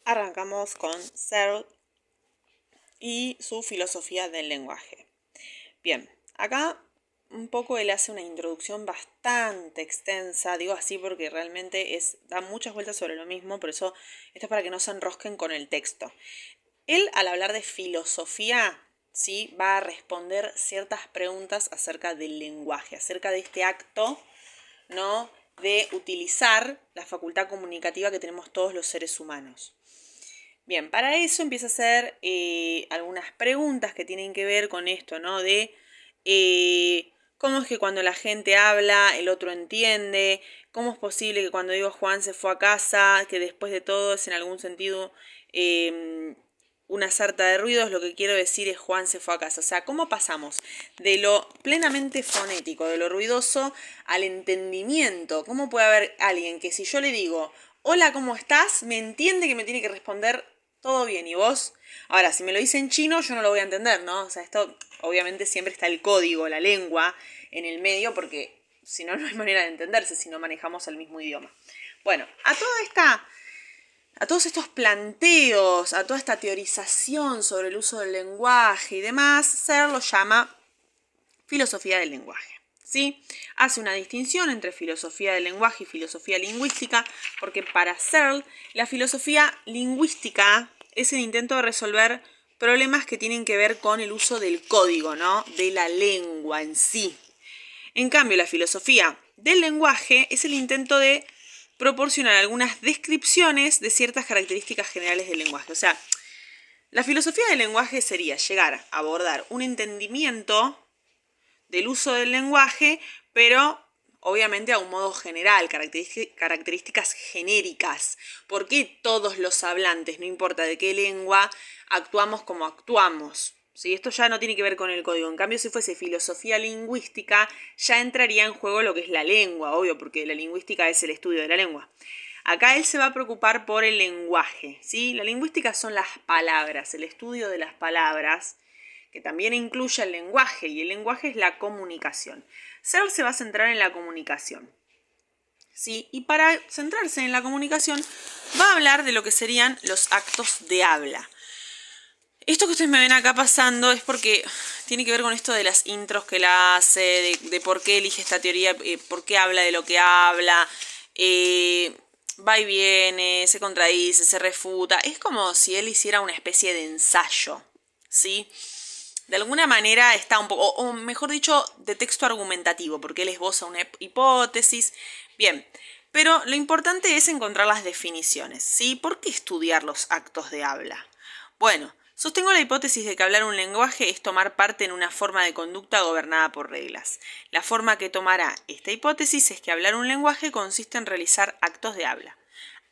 Arrancamos con Searle y su filosofía del lenguaje. Bien, acá un poco él hace una introducción bastante extensa, digo así porque realmente da muchas vueltas sobre lo mismo, por eso esto es para que no se enrosquen con el texto. Él, al hablar de filosofía, sí, va a responder ciertas preguntas acerca del lenguaje, acerca de este acto, ¿no?, de utilizar la facultad comunicativa que tenemos todos los seres humanos. Bien, para eso empieza a hacer algunas preguntas que tienen que ver con esto, ¿no? De cómo es que cuando la gente habla, el otro entiende, cómo es posible que cuando digo Juan se fue a casa, que después de todo es en algún sentido una sarta de ruidos, lo que quiero decir es Juan se fue a casa. O sea, ¿cómo pasamos de lo plenamente fonético, de lo ruidoso, al entendimiento? ¿Cómo puede haber alguien que si yo le digo hola, ¿cómo estás?, me entiende que me tiene que responder todo bien, ¿y vos? Ahora, si me lo dice en chino, yo no lo voy a entender, ¿no? O sea, esto obviamente siempre está el código, la lengua en el medio, porque si no, no hay manera de entenderse si no manejamos el mismo idioma. Bueno, a todos estos planteos, a toda esta teorización sobre el uso del lenguaje y demás, Searle lo llama filosofía del lenguaje. ¿Sí? Hace una distinción entre filosofía del lenguaje y filosofía lingüística, porque para Searle la filosofía lingüística es el intento de resolver problemas que tienen que ver con el uso del código, ¿no?, de la lengua en sí. En cambio, la filosofía del lenguaje es el intento de proporcionar algunas descripciones de ciertas características generales del lenguaje. O sea, la filosofía del lenguaje sería llegar a abordar un entendimiento del uso del lenguaje, pero obviamente a un modo general, características genéricas. ¿Por qué todos los hablantes, no importa de qué lengua, actuamos como actuamos? ¿Sí? Esto ya no tiene que ver con el código. En cambio, si fuese filosofía lingüística, ya entraría en juego lo que es la lengua, obvio, porque la lingüística es el estudio de la lengua. Acá él se va a preocupar por el lenguaje, ¿sí? La lingüística son las palabras, el estudio de las palabras, que también incluye el lenguaje, y el lenguaje es la comunicación. Searle se va a centrar en la comunicación, ¿sí? Y para centrarse en la comunicación va a hablar de lo que serían los actos de habla. Esto que ustedes me ven acá pasando es porque tiene que ver con esto de las intros que él hace, de por qué elige esta teoría, por qué habla de lo que habla, va y viene, se contradice, se refuta. Es como si él hiciera una especie de ensayo, ¿sí? De alguna manera está un poco, o mejor dicho, de texto argumentativo, porque él esboza una hipótesis. Bien, pero lo importante es encontrar las definiciones, ¿sí? ¿Por qué estudiar los actos de habla? Bueno, sostengo la hipótesis de que hablar un lenguaje es tomar parte en una forma de conducta gobernada por reglas. La forma que tomará esta hipótesis es que hablar un lenguaje consiste en realizar actos de habla.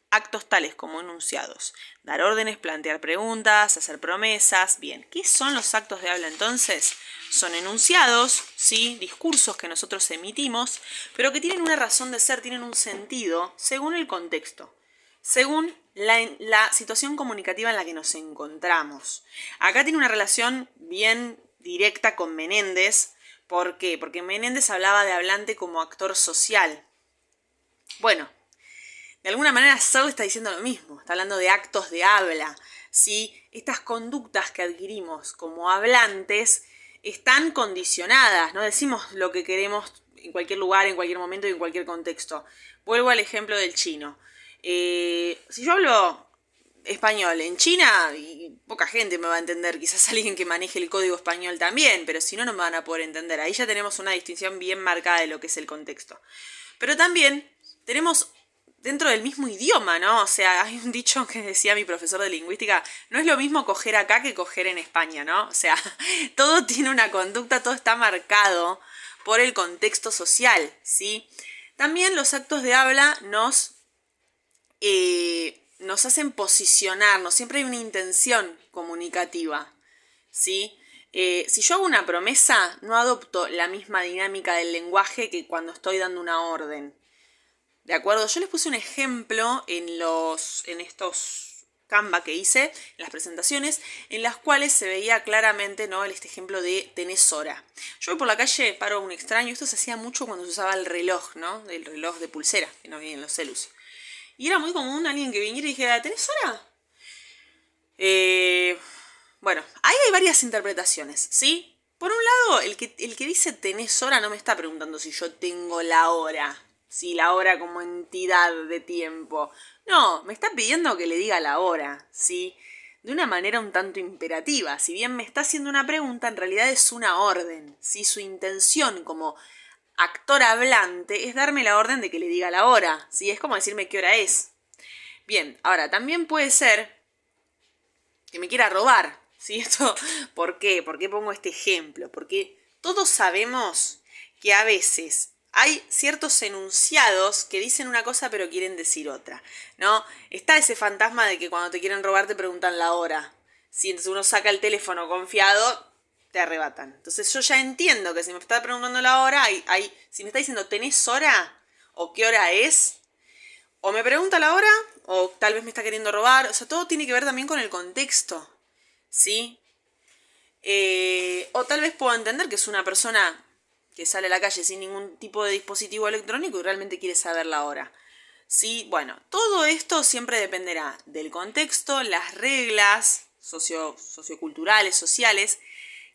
Actos tales como enunciados, dar órdenes, plantear preguntas, hacer promesas. Bien, ¿qué son los actos de habla entonces? Son enunciados, ¿sí?, discursos que nosotros emitimos, pero que tienen una razón de ser, tienen un sentido según el contexto, según la situación comunicativa en la que nos encontramos. Acá tiene una relación bien directa con Menéndez. ¿Por qué? Porque Menéndez hablaba de hablante como actor social. Bueno, de alguna manera Searle está diciendo lo mismo, está hablando de actos de habla, ¿sí? Estas conductas que adquirimos como hablantes están condicionadas, no decimos lo que queremos en cualquier lugar, en cualquier momento y en cualquier contexto. Vuelvo al ejemplo del chino. Si yo hablo español en China, y poca gente me va a entender, quizás alguien que maneje el código español también, pero si no, no me van a poder entender. Ahí ya tenemos una distinción bien marcada de lo que es el contexto. Pero también tenemos dentro del mismo idioma, ¿no? O sea, hay un dicho que decía mi profesor de lingüística, no es lo mismo coger acá que coger en España, ¿no? O sea, todo tiene una conducta, todo está marcado por el contexto social, ¿sí? También los actos de habla nos hacen posicionarnos, siempre hay una intención comunicativa, ¿sí? Si yo hago una promesa, no adopto la misma dinámica del lenguaje que cuando estoy dando una orden. ¿De acuerdo? Yo les puse un ejemplo en estos Canva que hice, en las presentaciones, en las cuales se veía claramente, ¿no?, este ejemplo de tenés hora. Yo voy por la calle, paro a un extraño, esto se hacía mucho cuando se usaba el reloj, ¿no?, el reloj de pulsera, que no había en los celus. Y era muy común alguien que viniera y dijera, ¿tenés hora? Bueno, ahí hay varias interpretaciones, ¿sí? Por un lado, el que dice tenés hora no me está preguntando si yo tengo la hora, si la hora como entidad de tiempo. No, me está pidiendo que le diga la hora, ¿sí? De una manera un tanto imperativa. Si bien me está haciendo una pregunta, en realidad es una orden, ¿sí? Su intención como actor hablante es darme la orden de que le diga la hora, ¿sí? Es como decirme qué hora es. Bien, ahora, también puede ser que me quiera robar, ¿sí? Esto, ¿por qué? ¿Por qué pongo este ejemplo? Porque todos sabemos que a veces hay ciertos enunciados que dicen una cosa pero quieren decir otra, ¿no? Está ese fantasma de que cuando te quieren robar te preguntan la hora. Si entonces uno saca el teléfono confiado, te arrebatan. Entonces yo ya entiendo que si me está preguntando la hora, si me está diciendo ¿tenés hora? ¿O qué hora es? O me pregunta la hora, o tal vez me está queriendo robar. O sea, todo tiene que ver también con el contexto, ¿sí? O tal vez puedo entender que es una persona que sale a la calle sin ningún tipo de dispositivo electrónico y realmente quiere saber la hora. Sí, bueno, todo esto siempre dependerá del contexto, las reglas socioculturales, sociales,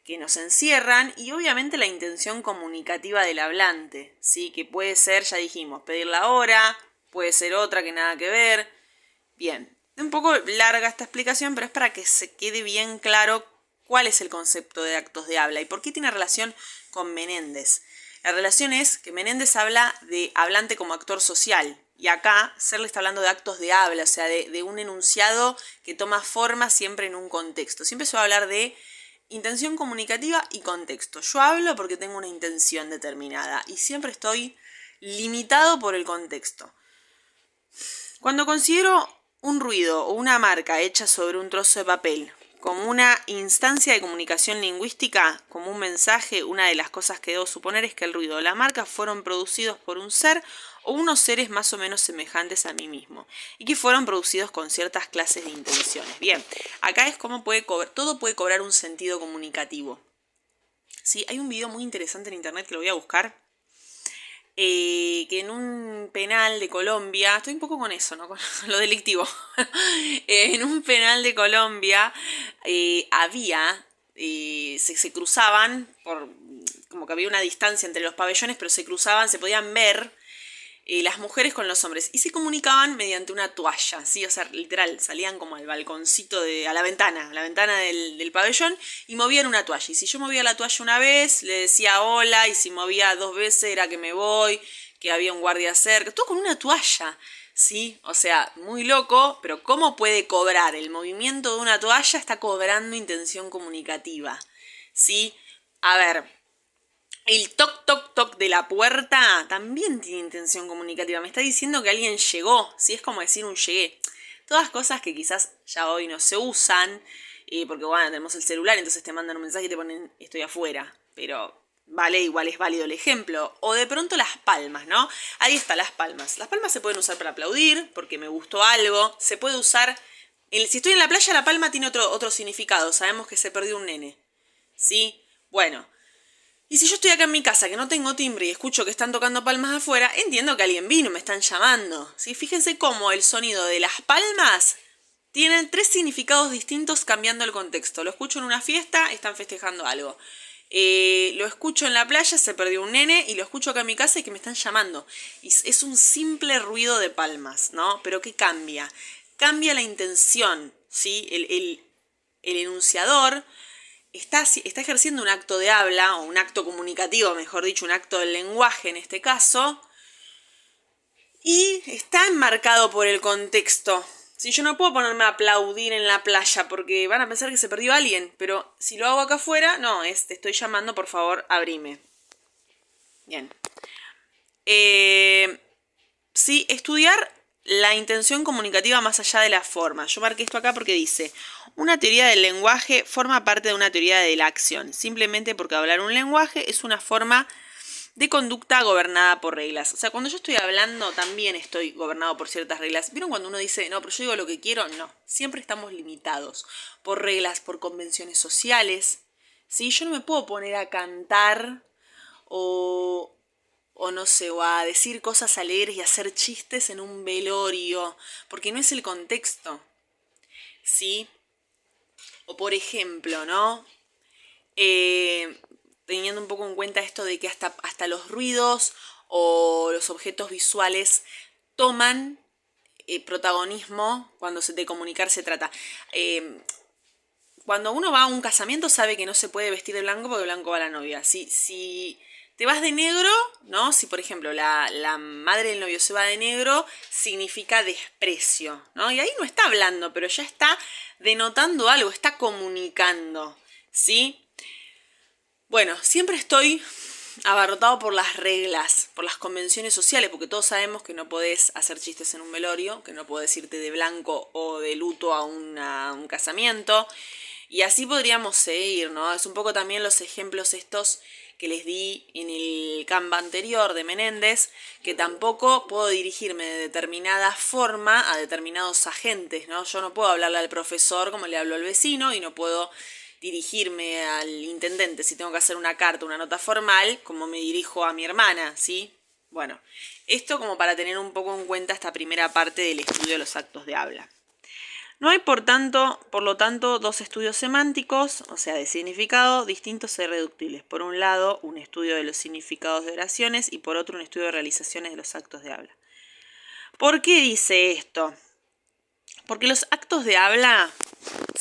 que nos encierran y obviamente la intención comunicativa del hablante, ¿sí? Que puede ser, ya dijimos, pedir la hora, puede ser otra que nada que ver. Bien, es un poco larga esta explicación, pero es para que se quede bien claro cuál es el concepto de actos de habla y por qué tiene relación con Menéndez. La relación es que Menéndez habla de hablante como actor social y acá Searle está hablando de actos de habla, o sea, de un enunciado que toma forma siempre en un contexto. Siempre se va a hablar de intención comunicativa y contexto. Yo hablo porque tengo una intención determinada y siempre estoy limitado por el contexto. Cuando considero un ruido o una marca hecha sobre un trozo de papel como una instancia de comunicación lingüística, como un mensaje, una de las cosas que debo suponer es que el ruido o la marca fueron producidos por un ser o unos seres más o menos semejantes a mí mismo y que fueron producidos con ciertas clases de intenciones. Bien, acá es como todo puede cobrar un sentido comunicativo. Sí, hay un video muy interesante en internet que lo voy a buscar, que en un penal de Colombia, estoy un poco con eso, ¿no? Con lo delictivo, en un penal de Colombia se cruzaban, como que había una distancia entre los pabellones, pero se cruzaban, se podían ver las mujeres con los hombres y se comunicaban mediante una toalla, ¿sí? O sea, literal, salían como al balconcito, a la ventana del pabellón y movían una toalla. Y si yo movía la toalla una vez, le decía hola, y si movía 2 veces era que me voy, que había un guardia cerca, todo con una toalla, ¿sí? O sea, muy loco, pero ¿cómo puede cobrar? El movimiento de una toalla está cobrando intención comunicativa, ¿sí? A ver, el toc, toc, toc de la puerta también tiene intención comunicativa. Me está diciendo que alguien llegó. Sí, es como decir un llegué. Todas cosas que quizás ya hoy no se usan. Porque bueno, tenemos el celular, entonces te mandan un mensaje y te ponen estoy afuera. Pero vale, igual es válido el ejemplo. O de pronto las palmas, ¿no? Ahí están las palmas. Las palmas se pueden usar para aplaudir, porque me gustó algo. Se puede usar... Si estoy en la playa, la palma tiene otro significado. Sabemos que se perdió un nene. ¿Sí? Bueno. Y si yo estoy acá en mi casa que no tengo timbre y escucho que están tocando palmas afuera, entiendo que alguien vino, me están llamando. ¿Sí? Fíjense cómo el sonido de las palmas tiene 3 significados distintos cambiando el contexto. Lo escucho en una fiesta, están festejando algo. Lo escucho en la playa, se perdió un nene, y lo escucho acá en mi casa y que me están llamando. Y es un simple ruido de palmas, ¿no? Pero ¿qué cambia? Cambia la intención, ¿sí? El enunciador está ejerciendo un acto de habla, o un acto comunicativo, mejor dicho, un acto del lenguaje en este caso, y está enmarcado por el contexto. Si yo no puedo ponerme a aplaudir en la playa porque van a pensar que se perdió alguien, pero si lo hago acá afuera, no, te estoy llamando, por favor, abrime. Bien. Sí, estudiar la intención comunicativa más allá de la forma. Yo marqué esto acá porque dice, una teoría del lenguaje forma parte de una teoría de la acción, simplemente porque hablar un lenguaje es una forma de conducta gobernada por reglas. O sea, cuando yo estoy hablando también estoy gobernado por ciertas reglas. ¿Vieron cuando uno dice, no, pero yo digo lo que quiero? No, siempre estamos limitados por reglas, por convenciones sociales. ¿Sí? Yo no me puedo poner a cantar o no sé, o a decir cosas alegres y hacer chistes en un velorio, porque no es el contexto, ¿sí? O por ejemplo, ¿no? Teniendo un poco en cuenta esto de que hasta los ruidos o los objetos visuales toman protagonismo cuando de comunicar se trata. Cuando uno va a un casamiento sabe que no se puede vestir de blanco porque blanco va la novia. Si te vas de negro, ¿no? Si por ejemplo la madre del novio se va de negro, significa desprecio, ¿no? Y ahí no está hablando, pero ya está denotando algo, está comunicando, ¿sí? Bueno, siempre estoy abarrotado por las reglas, por las convenciones sociales, porque todos sabemos que no podés hacer chistes en un velorio, que no podés irte de blanco o de luto a un casamiento. Y así podríamos seguir, ¿no? Es un poco también los ejemplos estos que les di en el Canva anterior de Menéndez, que tampoco puedo dirigirme de determinada forma a determinados agentes, ¿no? Yo no puedo hablarle al profesor como le hablo al vecino y no puedo dirigirme al intendente si tengo que hacer una carta, una nota formal, como me dirijo a mi hermana, ¿sí? Bueno, esto como para tener un poco en cuenta esta primera parte del estudio de los actos de habla. No hay, por lo tanto, dos estudios semánticos, o sea, de significado, distintos e irreductibles. Por un lado, un estudio de los significados de oraciones y por otro, un estudio de realizaciones de los actos de habla. ¿Por qué dice esto? Porque los actos de habla,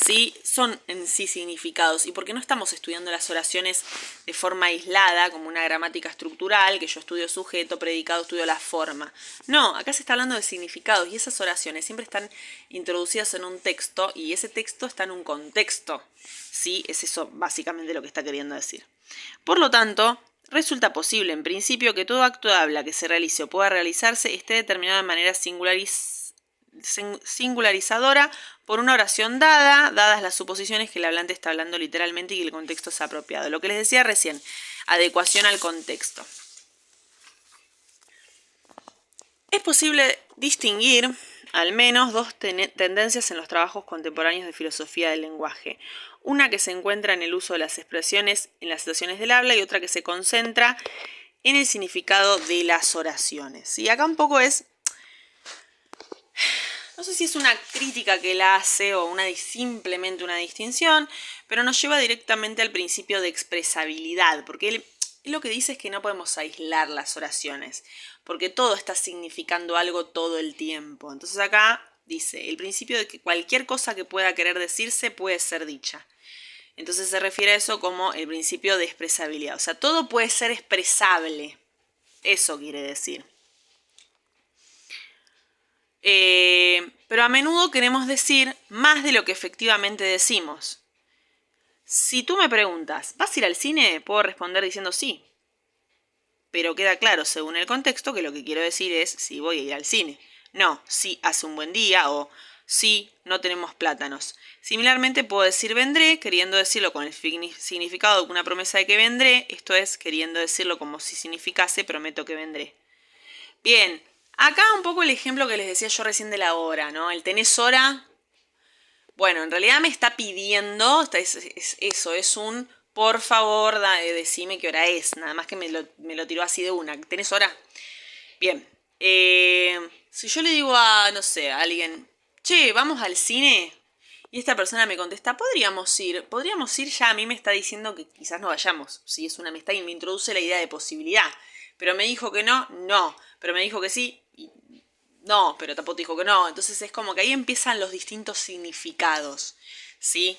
sí, son en sí significados y porque no estamos estudiando las oraciones de forma aislada, como una gramática estructural, que yo estudio sujeto, predicado, estudio la forma. No, acá se está hablando de significados y esas oraciones siempre están introducidas en un texto y ese texto está en un contexto. Sí, es eso básicamente lo que está queriendo decir. Por lo tanto, resulta posible en principio que todo acto de habla que se realice o pueda realizarse esté determinado de manera singularizadora por una oración dadas las suposiciones que el hablante está hablando literalmente y que el contexto es apropiado. Lo que les decía recién, adecuación al contexto. Es posible distinguir al menos dos tendencias en los trabajos contemporáneos de filosofía del lenguaje. Una que se encuentra en el uso de las expresiones en las situaciones del habla y otra que se concentra en el significado de las oraciones. Y acá un poco es, no sé si es una crítica que él hace o simplemente una distinción, pero nos lleva directamente al principio de expresabilidad, porque él lo que dice es que no podemos aislar las oraciones, porque todo está significando algo todo el tiempo. Entonces acá dice, el principio de que cualquier cosa que pueda querer decirse puede ser dicha. Entonces se refiere a eso como el principio de expresabilidad. O sea, todo puede ser expresable. Eso quiere decir. Pero a menudo queremos decir más de lo que efectivamente decimos. Si tú me preguntas, ¿vas a ir al cine? Puedo responder diciendo sí. Pero queda claro, según el contexto, que lo que quiero decir es sí voy a ir al cine. No, sí hace un buen día o sí no tenemos plátanos. Similarmente puedo decir vendré, queriendo decirlo con el significado de una promesa de que vendré, esto es, queriendo decirlo como si significase prometo que vendré. Bien, acá un poco el ejemplo que les decía yo recién de la hora, ¿no? El tenés hora. Bueno, en realidad me está pidiendo, es un por favor, decime qué hora es. Nada más que me lo tiró así de una. ¿Tenés hora? Bien. Si yo le digo a, no sé, a alguien, che, ¿vamos al cine? Y esta persona me contesta, podríamos ir, ya a mí me está diciendo que quizás no vayamos. Si es una amistad y me introduce la idea de posibilidad. Pero me dijo que no, no. Pero me dijo que sí, no, pero tampoco dijo que no. Entonces es como que ahí empiezan los distintos significados, ¿sí?